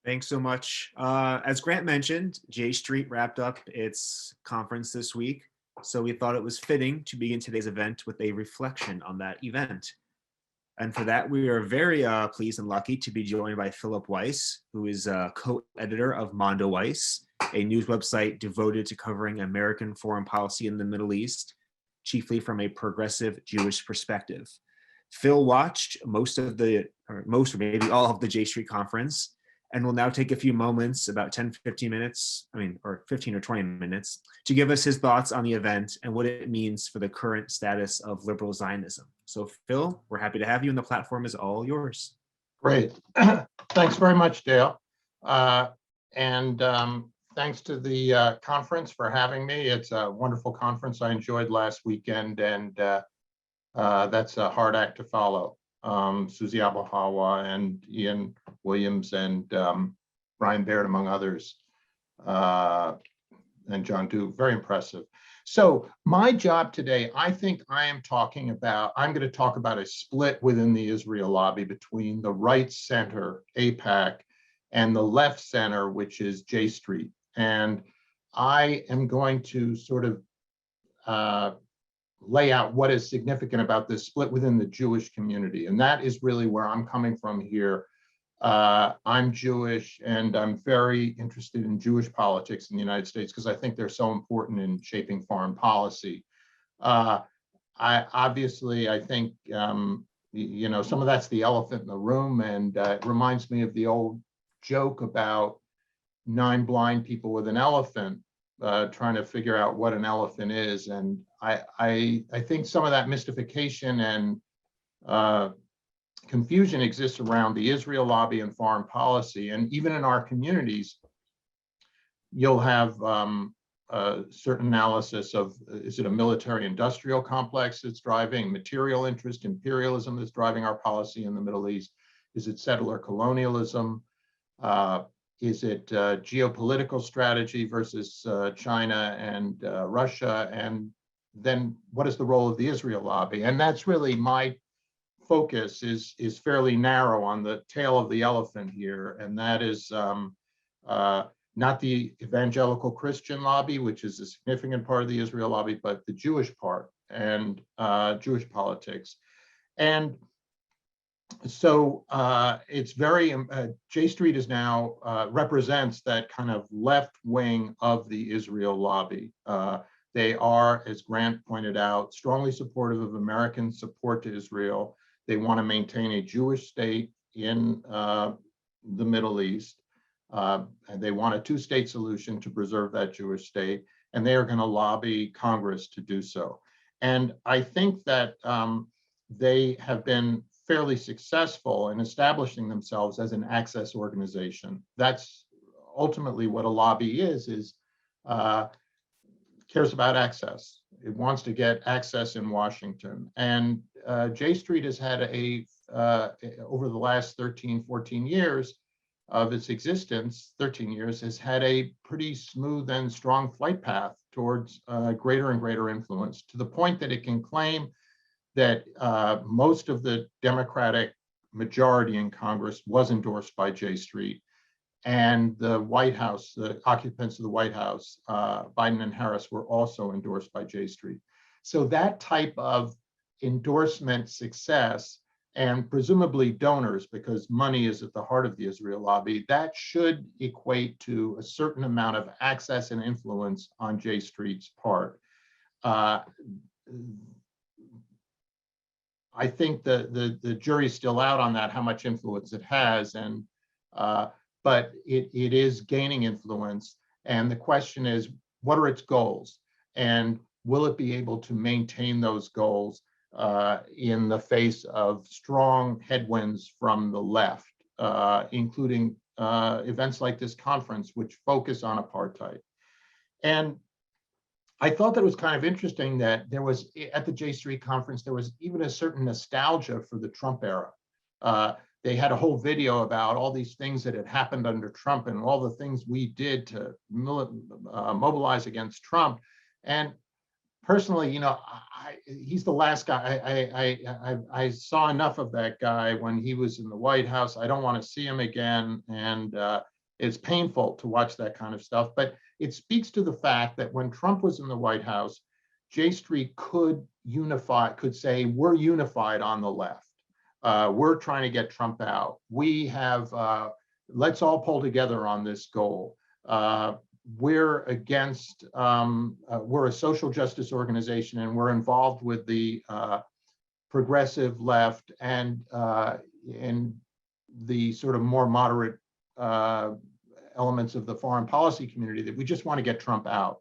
Thanks so much. As Grant mentioned, J Street wrapped up its conference this week, so we thought it was fitting to begin today's event with a reflection on that event. And for that, we are very pleased and lucky to be joined by Philip Weiss, who is co-editor of Mondoweiss, a news website devoted to covering American foreign policy in the Middle East, chiefly from a progressive Jewish perspective. Phil watched most, or maybe all of the J Street conference, and will now take a few moments, about 10, 15 minutes, or 15 or 20 minutes, to give us his thoughts on the event and what it means for the current status of liberal Zionism. So Phil, we're happy to have you, and the platform is all yours. Great. Thanks very much, Dale. And thanks to the conference for having me. It's a wonderful conference I enjoyed last weekend, and that's a hard act to follow. Susie Abuhawa and Ian Williams and Brian Baird, among others, and John Dew, very impressive. So my job today, I think I'm going to talk about a split within the Israel lobby between the right center, AIPAC, and the left center, which is J Street. And I am going to sort of lay out what is significant about this split within the Jewish community. And that is really where I'm coming from here. I'm Jewish, and I'm very interested in Jewish politics in the United States because I think they're so important in shaping foreign policy. I think, some of that's the elephant in the room, and it reminds me of the old joke about 9 blind people with an elephant trying to figure out what an elephant is. And I think some of that mystification and confusion exists around the Israel lobby and foreign policy. And even in our communities, you'll have a certain analysis of, is it a military industrial complex that's driving material interest, imperialism that's driving our policy in the Middle East? Is it settler colonialism? Is it geopolitical strategy versus China and Russia? And then what is the role of the Israel lobby? And that's really my focus is fairly narrow on the tail of the elephant here. And that is not the evangelical Christian lobby, which is a significant part of the Israel lobby, but the Jewish part and Jewish politics. And so it's very, J Street is now represents that kind of left wing of the Israel lobby. They are, as Grant pointed out, strongly supportive of American support to Israel. They want to maintain a Jewish state in the Middle East. And they want a 2-state solution to preserve that Jewish state. And they are going to lobby Congress to do so. And I think that they have been fairly successful in establishing themselves as an access organization. That's ultimately what a lobby is cares about access. It wants to get access in Washington. And J Street has had over the last 13, 14 years of its existence, 13 years, has had a pretty smooth and strong flight path towards greater and greater influence, to the point that it can claim that most of the Democratic majority in Congress was endorsed by J Street. And the White House, the occupants of the White House, Biden and Harris, were also endorsed by J Street. So that type of endorsement success, and presumably donors, because money is at the heart of the Israel lobby, that should equate to a certain amount of access and influence on J Street's part. I think the jury's still out on that, how much influence it has, and but it is gaining influence. And the question is, what are its goals? And will it be able to maintain those goals in the face of strong headwinds from the left, including events like this conference, which focus on apartheid? And I thought that it was kind of interesting that there was, at the J Street conference, there was even a certain nostalgia for the Trump era. They had a whole video about all these things that had happened under Trump and all the things we did to mobilize against Trump. And personally, he's the last guy. I saw enough of that guy when he was in the White House. I don't want to see him again. And It's painful to watch that kind of stuff, but it speaks to the fact that when Trump was in the White House, J Street could unify, could say, we're unified on the left. We're trying to get Trump out. We have, let's all pull together on this goal. We're against, we're a social justice organization, and we're involved with the progressive left and the sort of more moderate elements of the foreign policy community, that we just want to get Trump out.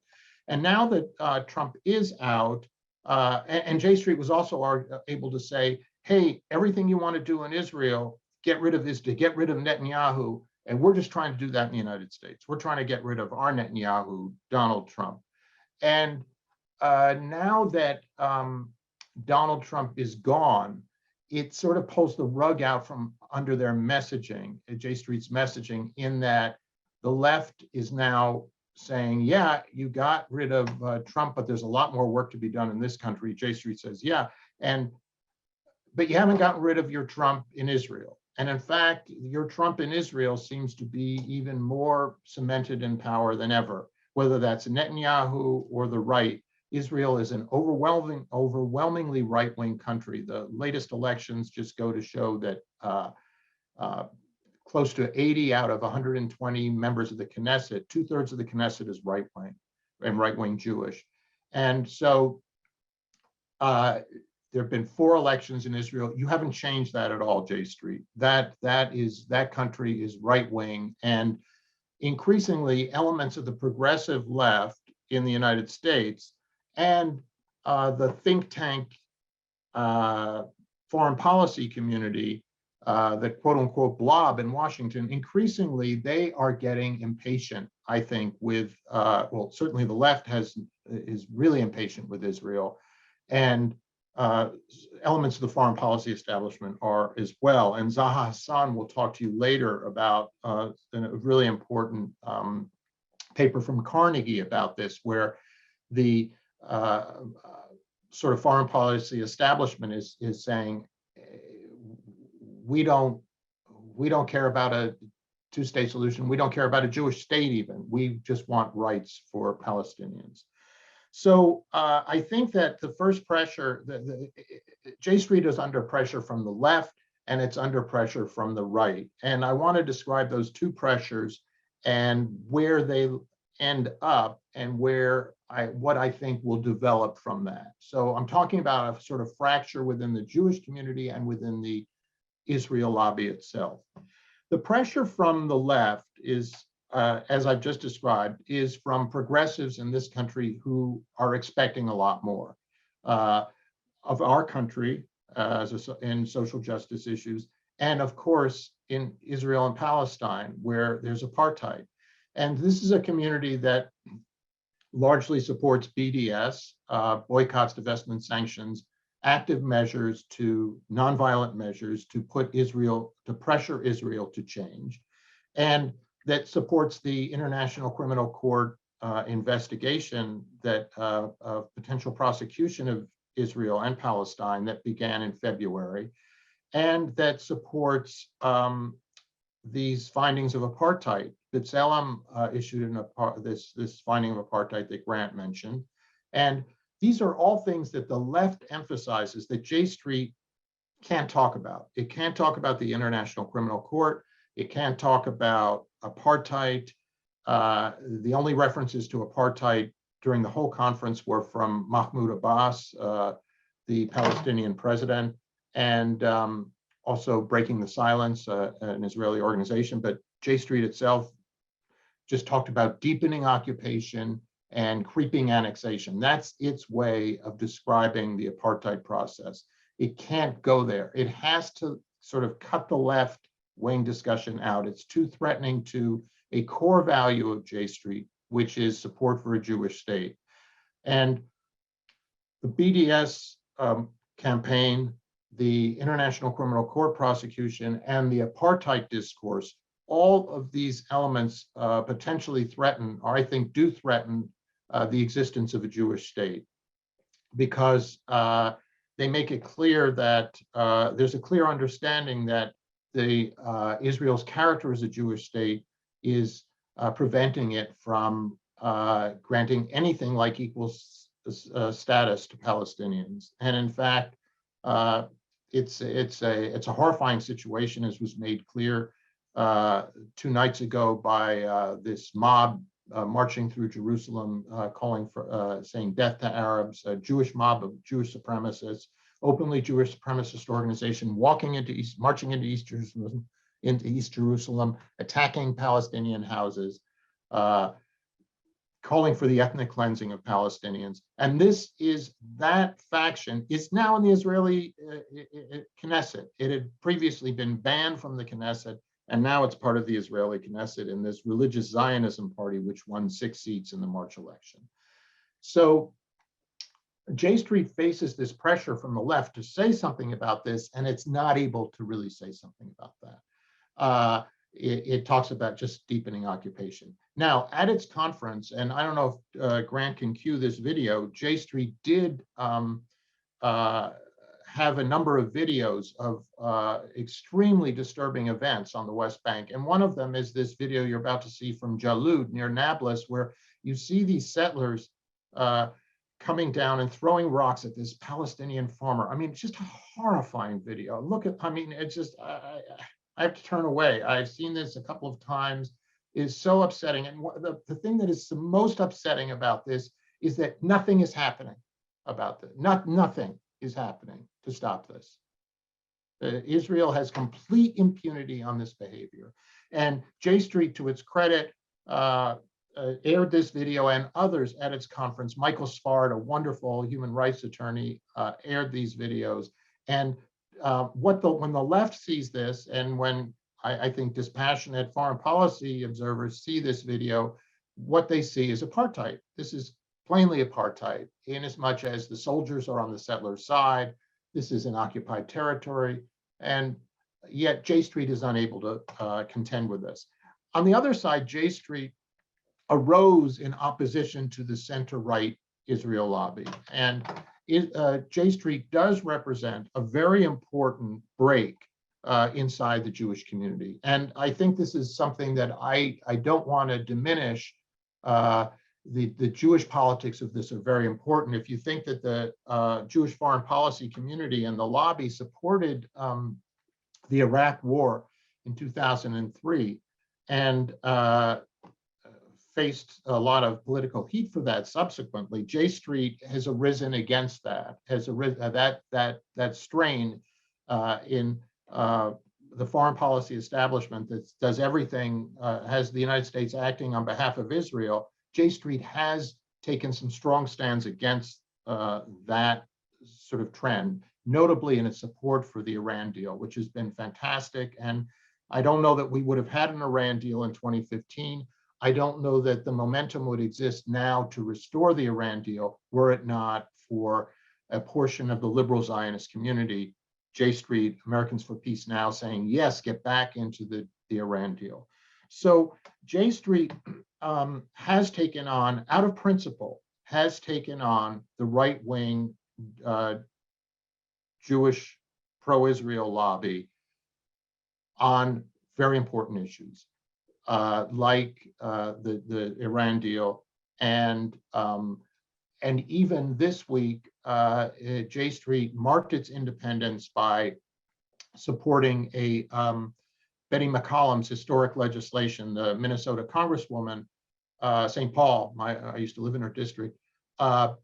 And now that Trump is out, and J Street was also able to say, hey, everything you want to do in Israel, get rid of Netanyahu, and we're just trying to do that in the United States. We're trying to get rid of our Netanyahu, Donald Trump. And now that Donald Trump is gone, it sort of pulls the rug out from under their messaging, J Street's messaging, in that the left is now saying, yeah, you got rid of Trump, but there's a lot more work to be done in this country. J Street says, yeah, but you haven't gotten rid of your Trump in Israel. And in fact, your Trump in Israel seems to be even more cemented in power than ever, whether that's Netanyahu or the right. Israel is an overwhelmingly right-wing country. The latest elections just go to show that close to 80 out of 120 members of the Knesset, 2/3 of the Knesset is right-wing and right-wing Jewish. And so there have been 4 elections in Israel. You haven't changed that at all, J Street. That country is right-wing, and increasingly elements of the progressive left in the United States and the think tank foreign policy community, the quote unquote blob in Washington, increasingly they are getting impatient, I think, with, well, certainly the left is really impatient with Israel, and elements of the foreign policy establishment are as well. And Zaha Hassan will talk to you later about a really important paper from Carnegie about this, where the sort of foreign policy establishment is saying, we don't care about a 2-state solution. We don't care about a Jewish state even. We just want rights for Palestinians. So I think that the first pressure, J Street is under pressure from the left, and it's under pressure from the right. And I want to describe those 2 pressures and where they end up, and what I think will develop from that. So I'm talking about a sort of fracture within the Jewish community and within the Israel lobby itself. The pressure from the left is, as I've just described, is from progressives in this country who are expecting a lot more of our country in social justice issues, and of course in Israel and Palestine, where there's apartheid. And this is a community that largely supports BDS, boycotts, divestment, sanctions, active measures to nonviolent measures to pressure Israel to change, and that supports the International Criminal Court investigation that of potential prosecution of Israel and Palestine that began in February, and that supports these findings of apartheid. B'Tselem issued this finding of apartheid that Grant mentioned. And these are all things that the left emphasizes that J Street can't talk about. It can't talk about the International Criminal Court. It can't talk about apartheid. The only references to apartheid during the whole conference were from Mahmoud Abbas, the Palestinian president, and also Breaking the Silence, an Israeli organization. But J Street itself just talked about deepening occupation and creeping annexation. That's its way of describing the apartheid process. It can't go there. It has to sort of cut the left-wing discussion out. It's too threatening to a core value of J Street, which is support for a Jewish state. And the BDS campaign, the International Criminal Court prosecution, and the apartheid discourse, all of these elements potentially threaten, or I think do threaten, the existence of a Jewish state, because they make it clear that there's a clear understanding that Israel's character as a Jewish state is preventing it from granting anything like equal status to Palestinians. And in fact, it's a horrifying situation, as was made clear 2 nights ago by this mob marching through Jerusalem, calling for saying death to Arabs, a Jewish mob of Jewish supremacists, openly Jewish supremacist organization, marching into East Jerusalem, attacking Palestinian houses, calling for the ethnic cleansing of Palestinians. And that faction is now in the Israeli Knesset. It had previously been banned from the Knesset, and now it's part of the Israeli Knesset in this religious Zionism party, which won 6 seats in the March election. So J Street faces this pressure from the left to say something about this, and it's not able to really say something about that. It talks about just deepening occupation. Now, at its conference, and I don't know if Grant can cue this video, J Street did have a number of videos of extremely disturbing events on the West Bank. And one of them is this video you're about to see from Jalud near Nablus, where you see these settlers coming down and throwing rocks at this Palestinian farmer. I mean, it's just a horrifying video. Look at, I mean, it's just, I have to turn away. I've seen this a couple of times. It's so upsetting. And the thing that is the most upsetting about this is that nothing is happening about this. Nothing is happening to stop this. Israel has complete impunity on this behavior. And J Street, to its credit, aired this video and others at its conference. Michael Spard, a wonderful human rights attorney, aired these videos. And when the left sees this, and when I think dispassionate foreign policy observers see this video, what they see is apartheid. This is plainly apartheid, in as much as the soldiers are on the settlers' side. This is an occupied territory, and yet J Street is unable to contend with this. On the other side, J Street arose in opposition to the center-right Israel lobby, and J Street does represent a very important break inside the Jewish community. And I think this is something that I don't want to diminish. The Jewish politics of this are very important. If you think that the Jewish foreign policy community and the lobby supported the Iraq War in 2003 and faced a lot of political heat for that subsequently, J Street has arisen against that, has arisen that strain in the foreign policy establishment that does everything, has the United States acting on behalf of Israel. J Street has taken some strong stands against that sort of trend, notably in its support for the Iran deal, which has been fantastic. And I don't know that we would have had an Iran deal in 2015. I don't know that the momentum would exist now to restore the Iran deal were it not for a portion of the liberal Zionist community, J Street, Americans for Peace Now, saying, yes, get back into the Iran deal. So J Street has taken on, out of principle, has taken on the right-wing Jewish pro-Israel lobby on very important issues. Like the Iran deal, and even this week, J Street marked its independence by supporting a Betty McCollum's historic legislation, the Minnesota Congresswoman, St. Paul, I used to live in her district, that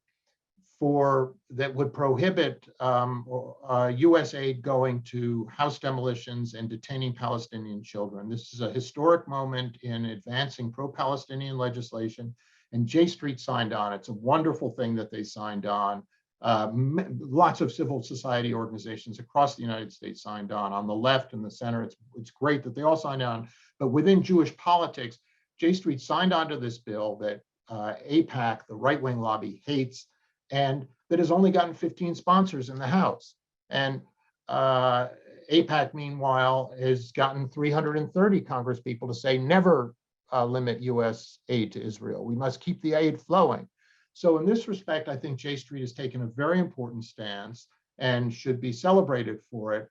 would prohibit U.S. aid going to house demolitions and detaining Palestinian children. This is a historic moment in advancing pro-Palestinian legislation, and J Street signed on. It's a wonderful thing that they signed on. Lots of civil society organizations across the United States signed on the left and the center. It's great that they all signed on, but within Jewish politics, J Street signed on to this bill that AIPAC, the right-wing lobby, hates, and that has only gotten 15 sponsors in the House. And AIPAC, meanwhile, has gotten 330 congresspeople to say never limit U.S. aid to Israel. We must keep the aid flowing. So in this respect, I think J Street has taken a very important stance and should be celebrated for it.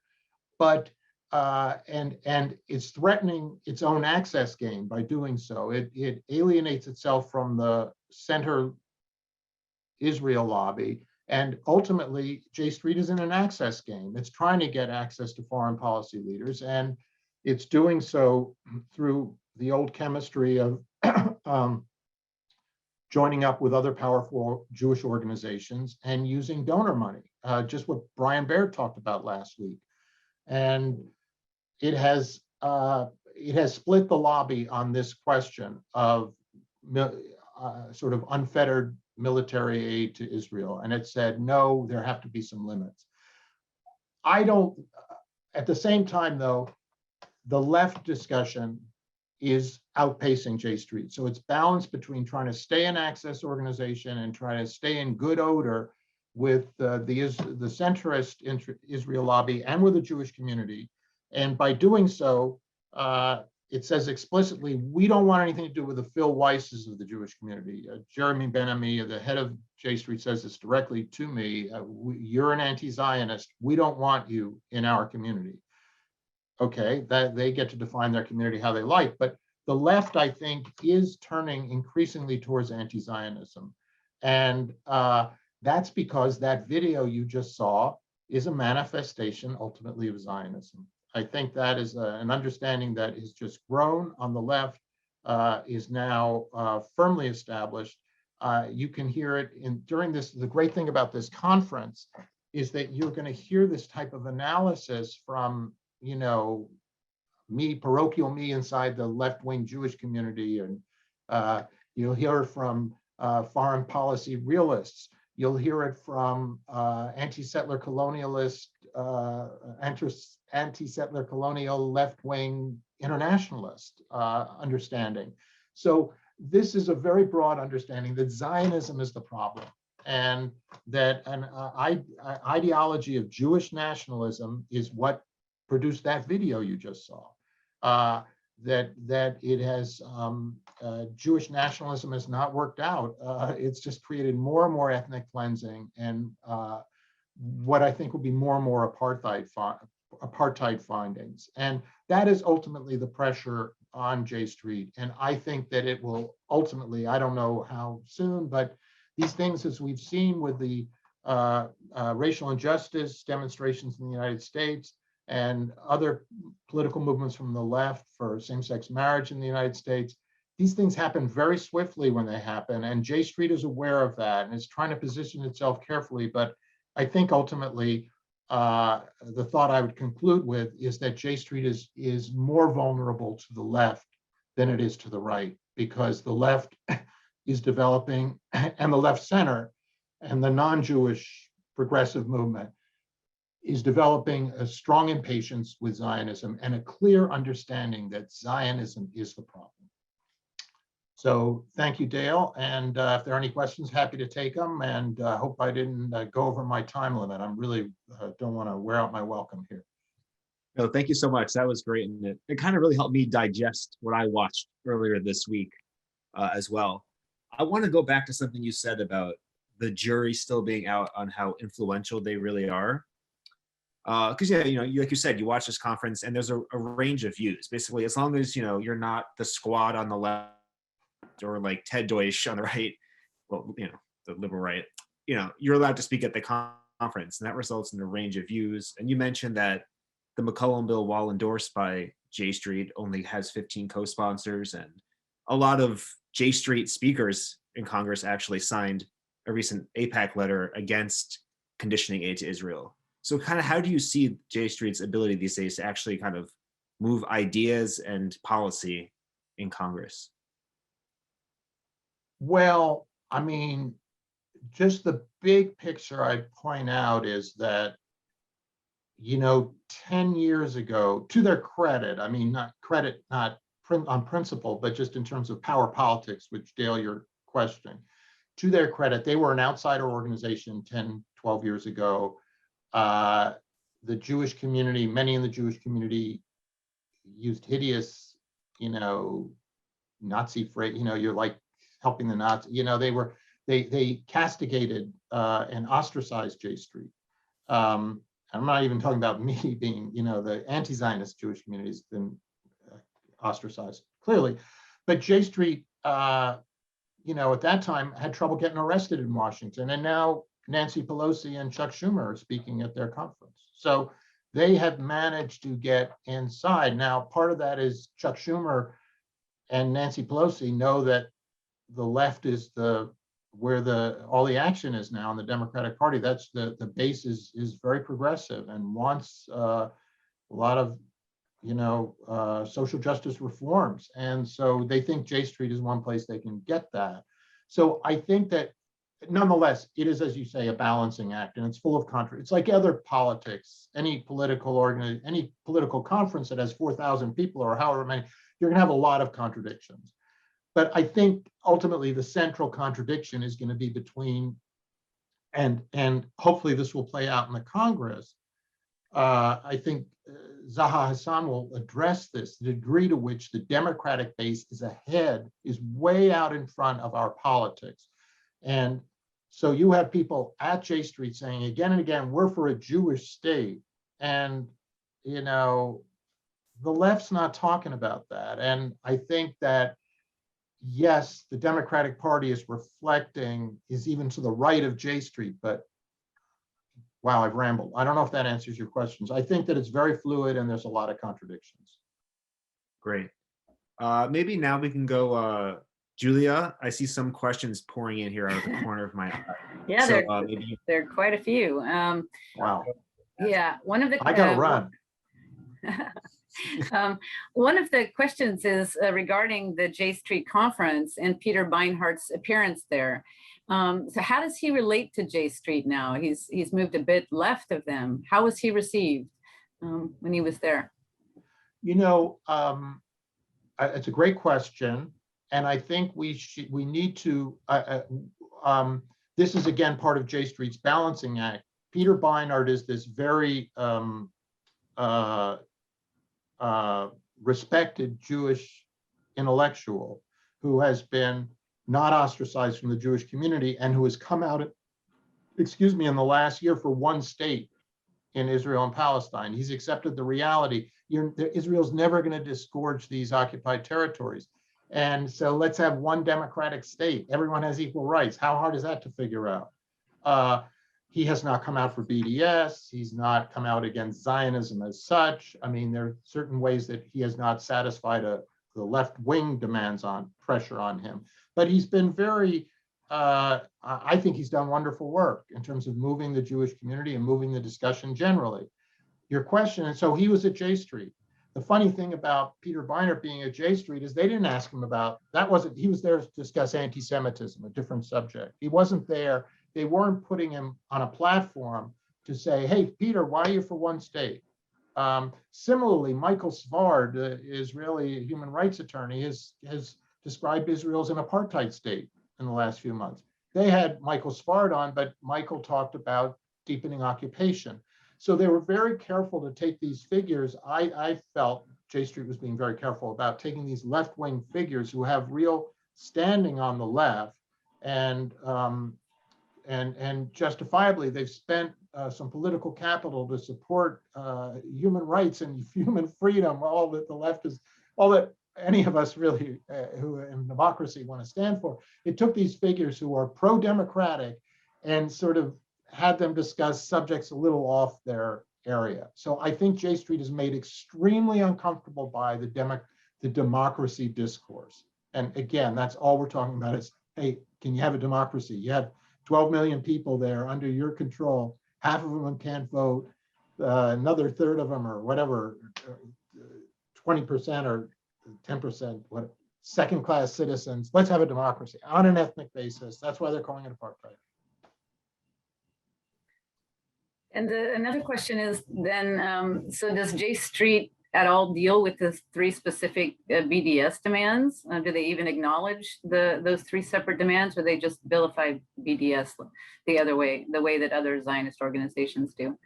But and it's threatening its own access game by doing so. It alienates itself from the center Israel lobby. And ultimately, J Street is in an access game. It's trying to get access to foreign policy leaders, and it's doing so through the old chemistry of joining up with other powerful Jewish organizations and using donor money, just what Brian Baird talked about last week. And it has split the lobby on this question of sort of unfettered military aid to Israel. And it said, no, there have to be some limits. I don't, at the same time though, the left discussion is outpacing J Street. So it's balanced between trying to stay an access organization and trying to stay in good odor with the centrist Israel lobby and with the Jewish community. And by doing so, it says explicitly, we don't want anything to do with the Phil Weisses of the Jewish community. Jeremy Ben-Ami, the head of J Street, says this directly to me. You're an anti-Zionist. We don't want you in our community. Okay, that they get to define their community how they like. But the left, I think, is turning increasingly towards anti-Zionism. And that's because that video you just saw is a manifestation ultimately of Zionism. I think that is an understanding that has just grown on the left, is now firmly established. You can hear it during this. The great thing about this conference is that you're going to hear this type of analysis from, parochial me inside the left-wing Jewish community, and you'll hear it from foreign policy realists. You'll hear it from anti-settler colonialist, anti-settler colonial left-wing internationalist understanding. So this is a very broad understanding that Zionism is the problem, and that an ideology of Jewish nationalism is what produced that video you just saw. That it has Jewish nationalism has not worked out. It's just created more and more ethnic cleansing, and what I think will be more and more apartheid findings. And that is ultimately the pressure on J Street. And I think that it will ultimately, I don't know how soon, but these things, as we've seen with the racial injustice demonstrations in the United States and other political movements from the left for same-sex marriage in the United States, these things happen very swiftly when they happen. And J Street is aware of that and is trying to position itself carefully. But I think ultimately, the thought I would conclude with is that J Street is more vulnerable to the left than it is to the right, because the left is developing, and the left center and the non-Jewish progressive movement is developing a strong impatience with Zionism and a clear understanding that Zionism is the problem. So thank you, Dale. And if there are any questions, happy to take them. And I hope I didn't go over my time limit. I'm really don't want to wear out my welcome here. No, thank you so much. That was great. And it kind of really helped me digest what I watched earlier this week as well. I want to go back to something you said about the jury still being out on how influential they really are. Because like you said, you watch this conference and there's a range of views. Basically, as long as you're not the squad on the left or like Ted Deutsch on the right, well, the liberal right, you're allowed to speak at the conference, and that results in a range of views. And you mentioned that the McCollum bill, while endorsed by J Street, only has 15 co-sponsors, and a lot of J Street speakers in Congress actually signed a recent AIPAC letter against conditioning aid to Israel. So kind of how do you see J Street's ability these days to actually kind of move ideas and policy in Congress? Well, I mean, just the big picture I'd point out is that, 10 years ago, to their credit, I mean, not on principle, but just in terms of power politics, which Dale, you're questioning, to their credit, they were an outsider organization 10, 12 years ago. The Jewish community, many in the Jewish community used hideous, Nazi phrase, you're like helping the Nazis, they castigated and ostracized J Street. I'm not even talking about me being, the anti-Zionist Jewish community has been ostracized clearly, but J Street, at that time had trouble getting arrested in Washington, and now Nancy Pelosi and Chuck Schumer are speaking at their conference. So they have managed to get inside. Now, part of that is Chuck Schumer and Nancy Pelosi know that the left is where all the action is now in the Democratic Party. That's the base is very progressive and wants a lot of social justice reforms. And so they think J Street is one place they can get that. So I think that nonetheless, it is, as you say, a balancing act, and it's full of contradictions. It's like other politics, any political conference that has 4,000 people or however many, you're gonna have a lot of contradictions. But I think ultimately the central contradiction is going to be between, and hopefully this will play out in the Congress. I think Zaha Hassan will address this, the degree to which the Democratic base is way out in front of our politics. And so you have people at J Street saying again and again, we're for a Jewish state. And, the left's not talking about that. And I think that, yes, the Democratic Party is even to the right of J Street, but wow, I've rambled. I don't know if that answers your questions. I think that it's very fluid and there's a lot of contradictions. Great. Maybe now we can go, Julia. I see some questions pouring in here out of the corner of my eye. Yeah, So, there are quite a few. Wow. Yeah, one of the I gotta run. One of the questions is regarding the J Street conference and Peter Beinart's appearance there. So how does he relate to J Street now? He's moved a bit left of them. How was he received when he was there? It's a great question, and I think we need to. This is again part of J Street's balancing act. Peter Beinart is this very respected Jewish intellectual who has been not ostracized from the Jewish community and who has come out, in the last year for one state in Israel and Palestine. He's accepted the reality. Israel's never going to disgorge these occupied territories. And so let's have one democratic state. Everyone has equal rights. How hard is that to figure out? He has not come out for BDS. He's not come out against Zionism as such. I mean, there are certain ways that he has not satisfied the left-wing demands on pressure on him. But he's been very, I think he's done wonderful work in terms of moving the Jewish community and moving the discussion generally. Your question, and so he was at J Street. The funny thing about Peter Beinart being at J Street is they didn't ask him about, he was there to discuss anti-Semitism, a different subject. He wasn't there. They weren't putting him on a platform to say, hey, Peter, why are you for one state? Similarly, Michael Svard, the Israeli human rights attorney, has described Israel as an apartheid state in the last few months. They had Michael Svard on, but Michael talked about deepening occupation. So they were very careful to take these figures. I felt J Street was being very careful about taking these left-wing figures who have real standing on the left, and justifiably they've spent some political capital to support human rights and human freedom, all that the left is, all that any of us really who in democracy want to stand for. It took these figures who are pro-democratic and sort of had them discuss subjects a little off their area. So I think J Street is made extremely uncomfortable by the democracy discourse. And again, that's all we're talking about is, hey, can you have a democracy? You have 12 million people there under your control. Half of them can't vote. Another third of them or whatever, 20% or 10%, second-class citizens. Let's have a democracy on an ethnic basis. That's why they're calling it apartheid. And another question is then, so does J Street at all deal with the three specific BDS demands? Do they even acknowledge those three separate demands, or they just vilify BDS the other way, the way that other Zionist organizations do?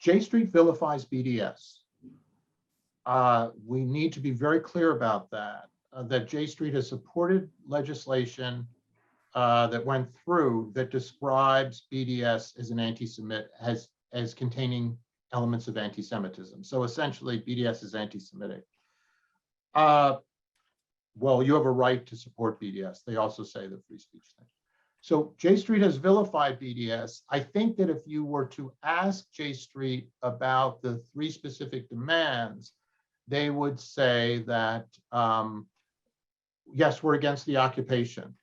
J Street vilifies BDS. We need to be very clear about that, that J Street has supported legislation that went through that describes BDS as an anti-Semit, has as containing elements of anti-Semitism. So essentially, BDS is anti-Semitic. Well, you have a right to support BDS. They also say the free speech thing. So J Street has vilified BDS. I think that if you were to ask J Street about the three specific demands, they would say that, yes, we're against the occupation.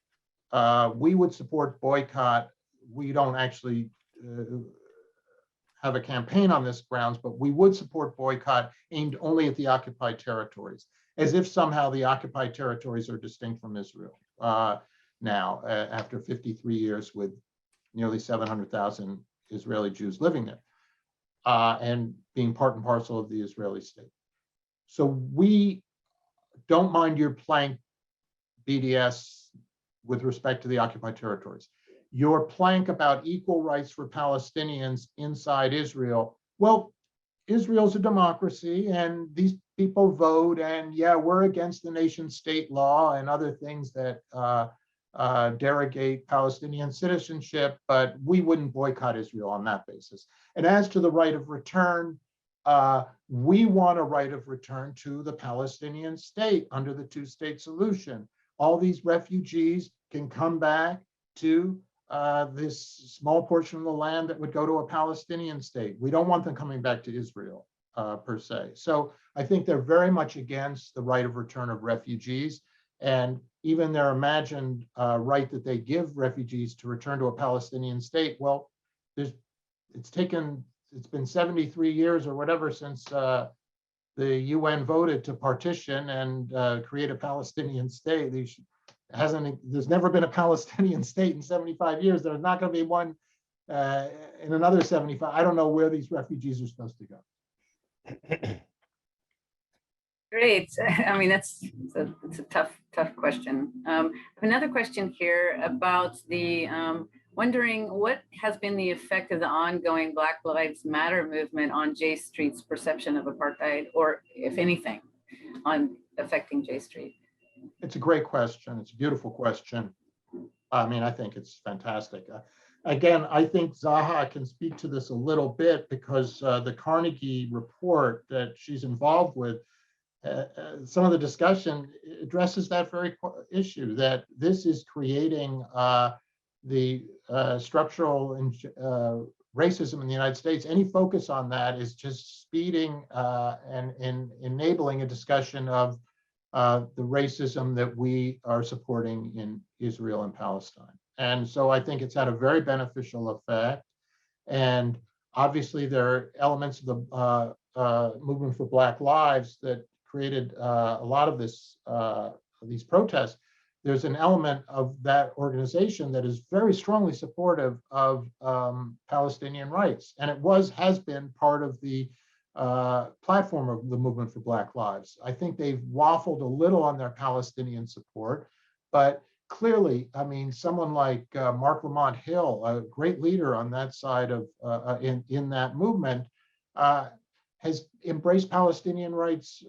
We would support boycott. We don't actually have a campaign on this grounds, but we would support boycott aimed only at the occupied territories, as if somehow the occupied territories are distinct from Israel now, after 53 years with nearly 700,000 Israeli Jews living there and being part and parcel of the Israeli state. So we don't mind your plank BDS with respect to the occupied territories. Your plank about equal rights for Palestinians inside Israel, well, Israel's a democracy and these people vote, and yeah, we're against the nation state law and other things that derogate Palestinian citizenship, but we wouldn't boycott Israel on that basis. And as to the right of return, we want a right of return to the Palestinian state under the two-state solution. All these refugees can come back to this small portion of the land that would go to a Palestinian state. We don't want them coming back to Israel per se. So I think they're very much against the right of return of refugees, and even their imagined right that they give refugees to return to a Palestinian state. Well, it's been 73 years or whatever since the UN voted to partition and create a Palestinian state. There's never been a Palestinian state in 75 years. There's not going to be one in another 75. I don't know where these refugees are supposed to go. Great. I mean, it's a tough question. Another question here about the wondering what has been the effect of the ongoing Black Lives Matter movement on J Street's perception of apartheid, or if anything, on affecting J Street? It's a great question. It's a beautiful question. I mean, I think it's fantastic. Again, I think Zaha can speak to this a little bit because the Carnegie report that she's involved with, some of the discussion addresses that very issue, that this is creating the structural racism in the United States. Any focus on that is just speeding and enabling a discussion of the racism that we are supporting in Israel and Palestine. And so I think it's had a very beneficial effect. And obviously there are elements of the movement for Black Lives that created a lot of these protests. There's an element of that organization that is very strongly supportive of Palestinian rights. And it has been part of the platform of the movement for Black Lives. I think they've waffled a little on their Palestinian support, but clearly, I mean, someone like Mark Lamont Hill, a great leader on that side of in that movement, has embraced Palestinian rights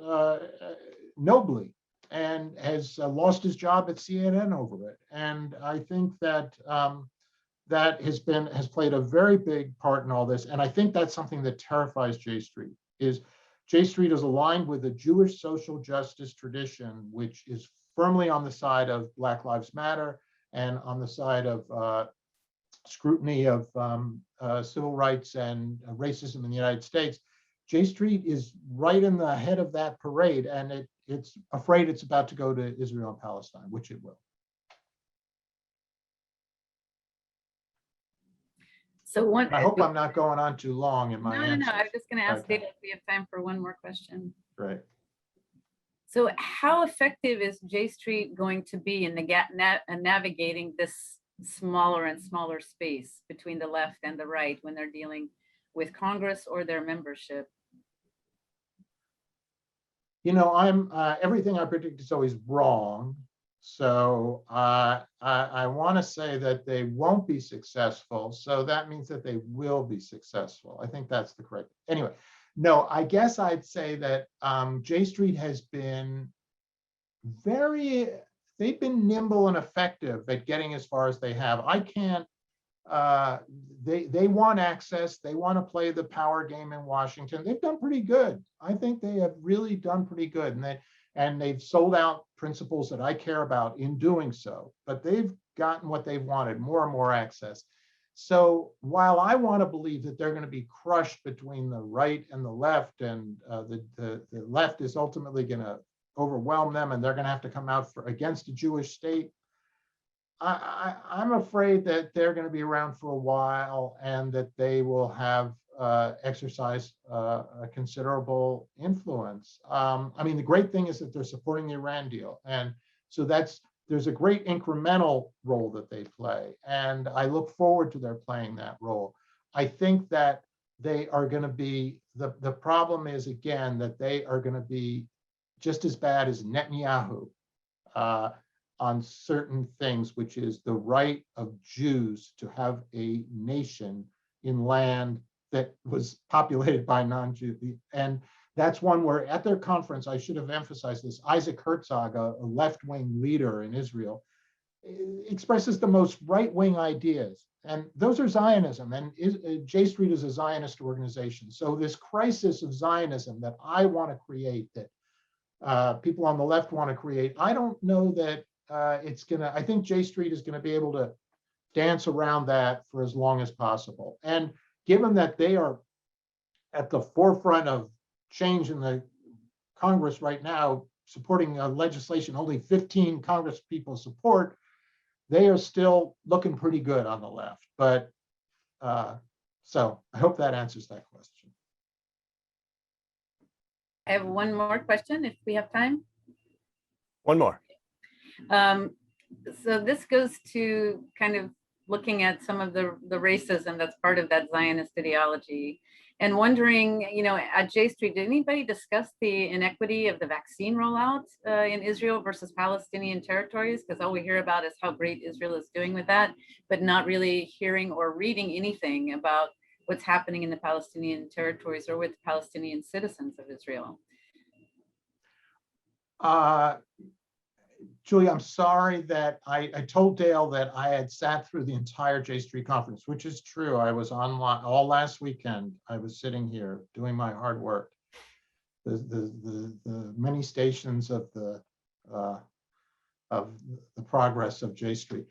nobly and has lost his job at CNN over it. And I think that that has played a very big part in all this. And I think that's something that terrifies J Street. J Street is aligned with a Jewish social justice tradition, which is firmly on the side of Black Lives Matter and on the side of scrutiny of civil rights and racism in the United States. J Street is right in the head of that parade, and it's afraid it's about to go to Israel and Palestine, which it will. So I hope I'm not going on too long in my answers. No, I was just going to ask Okay. Dave if we have time for one more question. Right. So how effective is J Street going to be in navigating this smaller and smaller space between the left and the right when they're dealing with Congress or their membership? You know, everything I predict is always wrong. So I want to say that they won't be successful. So that means that they will be successful. I think that's the correct. Anyway, no, I guess I'd say that J Street has been they've been nimble and effective at getting as far as they have. I can't they want access. They want to play the power game in Washington. They've done pretty good. I think they have really done pretty good, and they've sold out principles that I care about in doing so. But they've gotten what they've wanted, more and more access. So while I want to believe that they're going to be crushed between the right and the left, and the left is ultimately going to overwhelm them, and they're going to have to come out against a Jewish state, I'm afraid that they're going to be around for a while, and that they will have exercised a considerable influence. I mean, the great thing is that they're supporting the Iran deal, and so there's a great incremental role that they play, and I look forward to their playing that role. I think that they are going to be, the problem is, again, that they are going to be just as bad as Netanyahu on certain things, which is the right of Jews to have a nation in land that was populated by non-Jews. And that's one where at their conference, I should have emphasized this, Isaac Herzog, a left-wing leader in Israel, expresses the most right-wing ideas. And those are Zionism, and J Street is a Zionist organization. So this crisis of Zionism that I want to create, that people on the left want to create, I don't know that I think J Street is going to be able to dance around that for as long as possible. And given that they are at the forefront of change in the Congress right now, supporting legislation only 15 Congress people support, they are still looking pretty good on the left. But so I hope that answers that question. I have one more question if we have time. One more. So this goes to kind of looking at some of the racism that's part of that Zionist ideology, and wondering, at J Street, did anybody discuss the inequity of the vaccine rollout in Israel versus Palestinian territories? Because all we hear about is how great Israel is doing with that, but not really hearing or reading anything about what's happening in the Palestinian territories or with Palestinian citizens of Israel. Julie, I'm sorry that I told Dale that I had sat through the entire J Street conference, which is true. I was online all last weekend. I was sitting here doing my hard work. The many stations of the progress of J Street.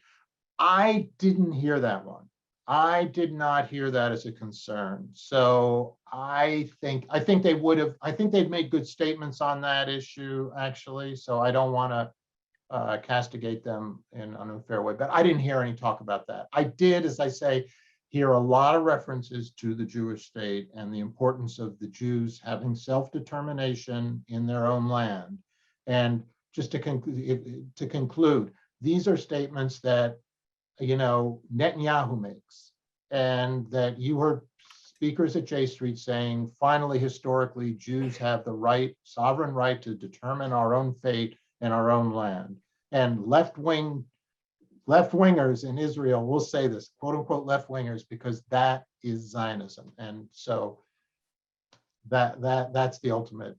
I didn't hear that one. I did not hear that as a concern. So I think they would have. I think they've made good statements on that issue, actually. So I don't want to castigate them in an unfair way, but I didn't hear any talk about that. I did, as I say, hear a lot of references to the Jewish state and the importance of the Jews having self-determination in their own land. And just to conclude, these are statements that Netanyahu makes, and that you heard speakers at J Street saying, finally, historically, Jews have the sovereign right to determine our own fate in our own land. And left-wingers in Israel will say this, quote unquote left-wingers, because that is Zionism. And so that's the ultimate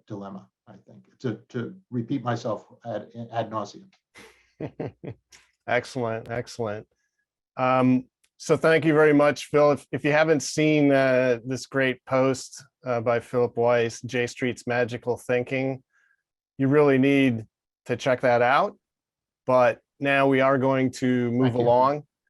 dilemma, I think, to repeat myself ad nauseum. Excellent, excellent. So thank you very much, Phil. If you haven't seen this great post by Philip Weiss, J Street's Magical Thinking, you really need to check that out. But now we are going to move along.